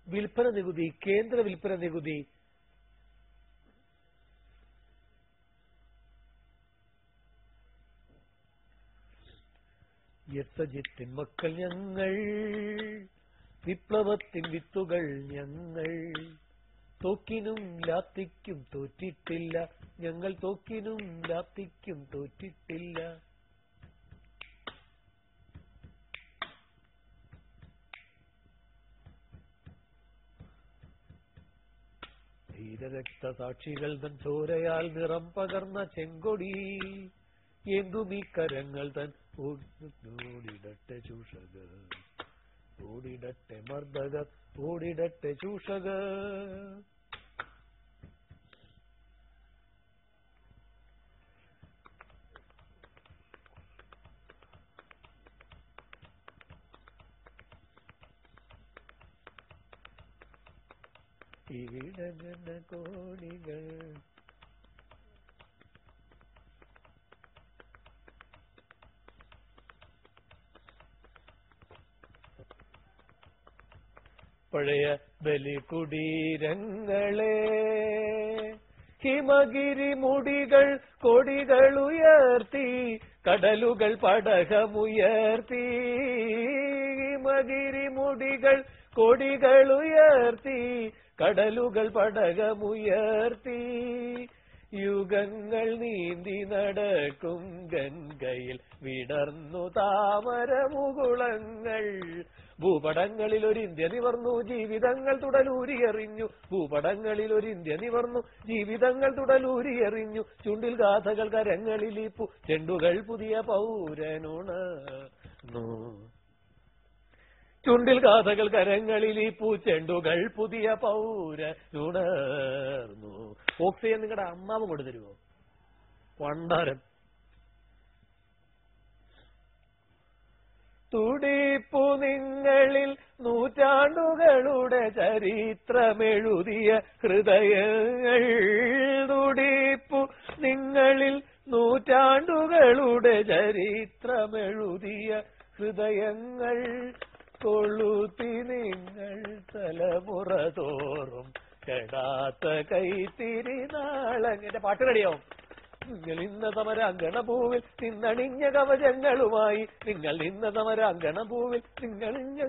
വിൽപ്പന നികുതി, കേന്ദ്ര വിൽപ്പന നികുതി. യസജിത്തിൻ മക്കൾ ഞങ്ങൾ, വിപ്ലവത്തിൻ വിത്തുകൾ ഞങ്ങൾ. തോക്കിനും ലാത്തിക്കും തോറ്റിട്ടില്ല, ഞങ്ങൾ തോക്കിനും ലാത്തിക്കും തോറ്റിട്ടില്ല. ധീരരക്തസാക്ഷികൾ തൻ ചോരയാൽ നിറം പകർന്ന ചെങ്കൊടി ഏന്തുമീ കരങ്ങൾ തൻ ഓടിടട്ടെ ചൂഷകർ, ഓടിടട്ടെ മർദ്ദകർ, ഓടിടട്ടെ ചൂഷകർ. ഇവിടെ കോടികൾ പഴയ ബലികുടീരങ്ങളെ, ഹിമഗിരി മുടികൾ കൊടികൾ ഉയർത്തി, കടലുകൾ പടകമുയർത്തി. ഹിമഗിരി മുടികൾ കൊടികൾ ഉയർത്തി, കടലുകൾ പടകമുയർത്തി. യുഗങ്ങൾ നീന്തി നടക്കും ഗംഗയിൽ വിടർന്നു താമരമുകുളങ്ങൾ. ഭൂപടങ്ങളിൽ ഒരു ഇന്ത്യ നിവർന്നു, ജീവിതങ്ങൾ തുടലൂരിയെറിഞ്ഞു. ഭൂപടങ്ങളിൽ ഒരു ഇന്ത്യ നിവർന്നു, ജീവിതങ്ങൾ തുടലൂരിയെറിഞ്ഞു. ചുണ്ടിൽ ഗാഥകൾ കരങ്ങളിലിപ്പു, ചെണ്ടുകൾ പുതിയ പൗരനുണർന്നു. ചുണ്ടിൽ ഗാഥകൾ കരങ്ങളിലിപ്പു, ചെണ്ടുകൾ പുതിയ പൗരനുണർന്നു. ഓക്സിജൻ നിങ്ങളുടെ അമ്മാവും കൊണ്ടു തരുമോ? പണ്ടാരം. തുടിപ്പു നിങ്ങളിൽ നൂറ്റാണ്ടുകളുടെ ചരിത്രമെഴുതിയ ഹൃദയങ്ങൾ. തുടിപ്പു നിങ്ങളിൽ നൂറ്റാണ്ടുകളുടെ ചരിത്രമെഴുതിയ ഹൃദയങ്ങൾ. കൊളുത്തി നിങ്ങൾ തലമുറ തോറും കെടാത്ത കൈത്തിരി നാളങ്ങ. എന്റെ പാട്ട് റെഡിയാവും. നിങ്ങൾ ഇന്ന സമരാങ്കണഭൂവിൽ നിന്നണിഞ്ഞ കവചങ്ങളുമായി, നിങ്ങൾ ഇന്ന സമരാങ്കണഭൂവിൽ നിങ്ങളിഞ്ഞ